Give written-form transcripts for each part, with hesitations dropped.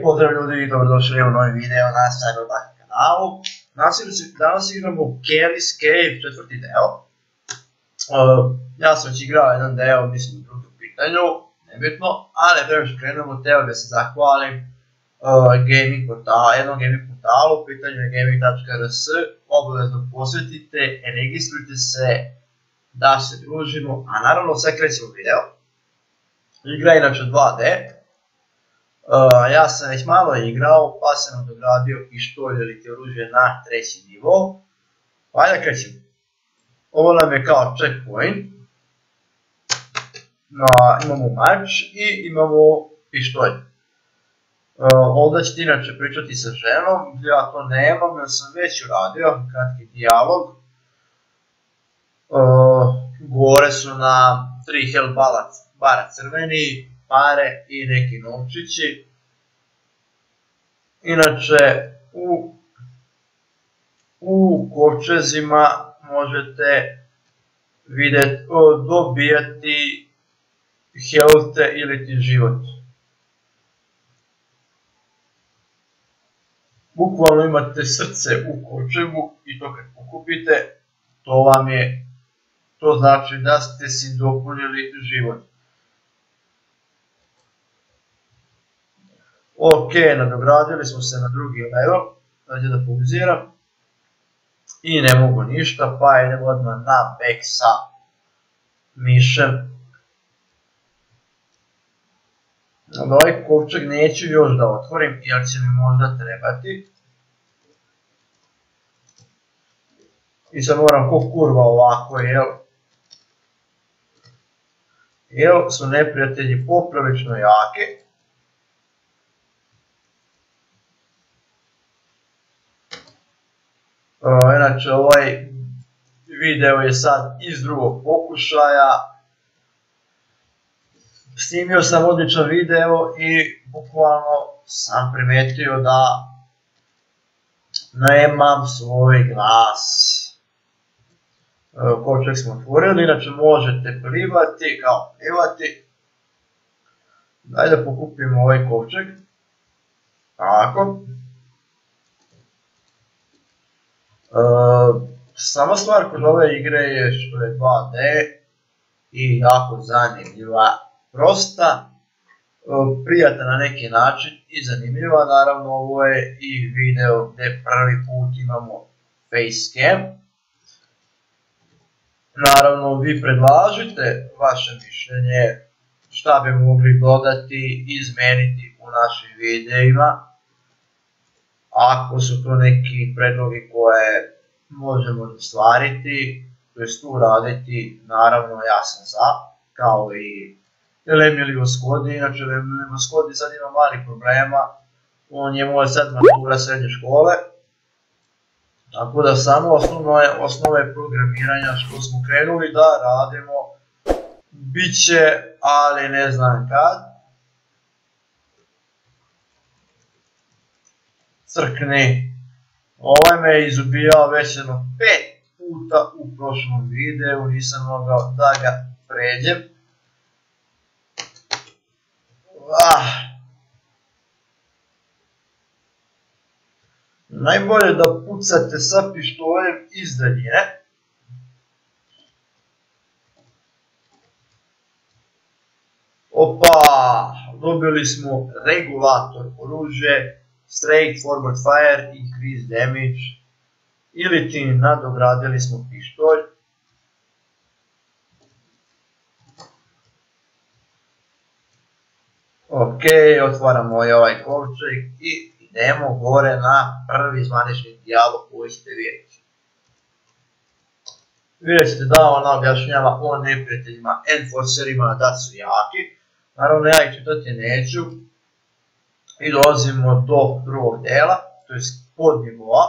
Pozdrav ljudi, dobrodošli u novi video na Cyberpunk kanalu. Danas igramo Kelly's Cave, četvrti deo. Ja sam već igrao jedan deo, mislim drugi u pitanju, nebitno, ali prema što krenemo, teo da se zahvalim jednom gaming portalu, u pitanju je gaming.rs, obavezno posjetite, registrujte se da se družimo, a naravno sve krećemo video. Igra je inače 2D. Ja sam već malo igrao, pa sam dogradio pištolj ili te oružje na treći nivo. Ajde krećemo. Ovo nam je kao checkpoint. Imamo mač i imamo pištolj. Ovdje ćete inače pričati sa ženom, ja to nemam jer sam već uradio, kratki dijalog. Gore su na 3 health bara crveni, pare i neki novčići. Inače, u kovčezima možete dobijati health ili ti život. Bukvalno imate srce u kovčegu i to kad pokupite, to znači da ste si dopunili život. Ok, nadogradili smo se na drugi level, znači da pauziram. I ne mogu ništa, pa idemo odmah na back sa mišem. Ovaj kovčeg neću još da otvorim, jer će mi možda trebati. I sad moram ko kurva ovako, jel su neprijatelji poprilično jake. Inače ovaj video je sad iz drugog pokušaja. Snimio sam odličan video i bukvalno sam primetio da nemam svoj glas. Kovčeg smo otvorili, inače možete plivati, kao plivati. Daj da pokupimo ovaj kovčeg. Tako. Sama stvar kod ove igre je što je 2D i jako zanimljiva, prosta, prijatna na neki način i zanimljiva. Naravno ovo je i video gdje prvi put imamo facecam. Naravno vi predlažite vaše mišljenje šta bi mogli dodati, izmeniti u našim videima. Ako su to neki predlogi koje možemo ostvariti, to jest uraditi, naravno ja sam za, kao i Lemili Voskodi. Inače Lemili Voskodi sad ima mali problema, on je moj sad matura srednje škole, tako da samo osnove programiranja što smo krenuli da radimo, bit će, ali ne znam kad. Crkni, ovaj me izubijao već jedno 5 puta u prošlom videu, nisam mogao da ga pređem. Najbolje da pucate sa pištoljem iz daljine. Opa, dobili smo regulator oružje. Straight forward fire, increase damage, ili ti nadogradili smo pištolj. Ok, otvaramo ovaj kovčeg i idemo gore na prvi zvanični dijalog koji ćete vidjeti. Vidjet ćete da ona objašnjava o neprijateljima, enforcerima, da su jaki. Naravno ja ih čitati neću. I dolazimo do drugog dela, to je pod nivoa.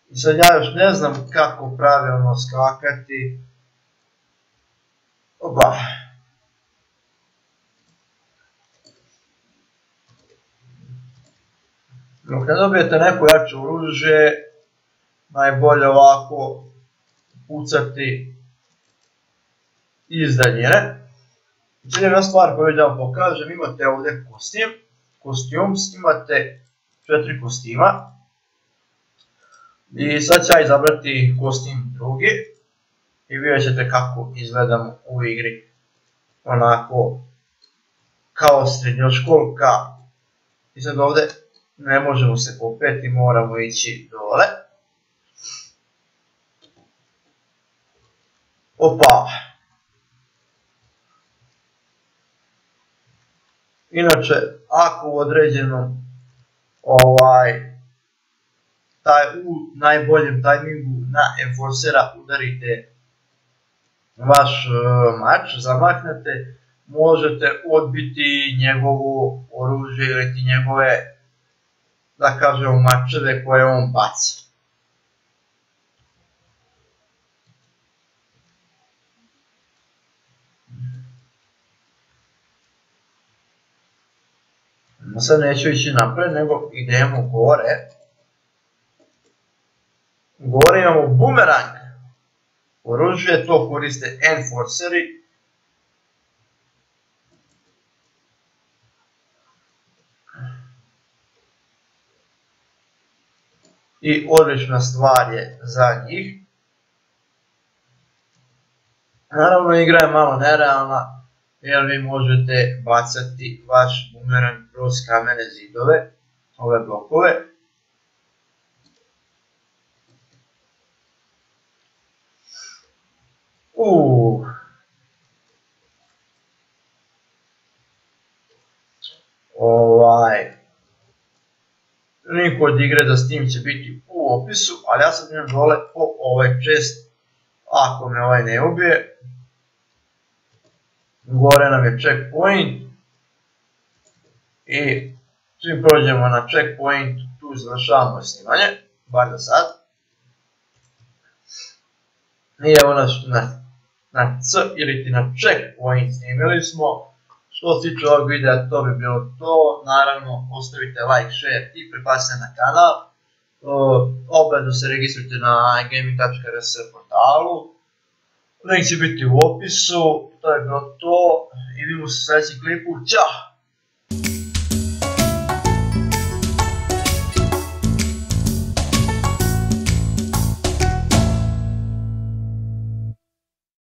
I sad ja još ne znam kako pravilno skakati. Oba. Dok ne dobijete neko jače oružje, najbolje ovako pucati iz daljine. Sljedeća stvar koju da vam pokažem, imate ovdje kostijum, imate 4 kostima. I sad ću ja izabrati kostim drugi i vidjet ćete kako izgledam u igri. Onako kao srednjoškolka. I sad ovdje ne možemo se popeti, moramo ići dole. Opa! Inače, ako u određenom u najboljem tajmingu na enforcera udarite vaš mač, zamahnete, možete odbiti njegovo oružje ili njegove, da kažemo, mačeve koje on baca. Sad neću ići napred, nego idemo gore. Gore imamo bumerang. Oružje, to koriste enforceri. I odlična stvar je za njih. Naravno, igra je malo nerealna, jer vi možete bacati vaš bumerang kroz kamene zidove, ove blokove. Link od igre za Steam će biti u opisu, ali ja sad idem dole po ovaj chest, ako me ovaj ne ubije. Gore nam je checkpoint i čim prođemo na checkpoint, tu završavamo snimanje, bar za sad. I evo nas na C ili ti na checkpoint snimili smo. Što se tiče ovog videa, to bi bilo to. Naravno, ostavite like, share i pripasite na kanal. Obavezno se registrujte na gaming.rs portalu. Link će biti u opisu. To je bilo to i vidimo se u sljedećem klipu. Ćao!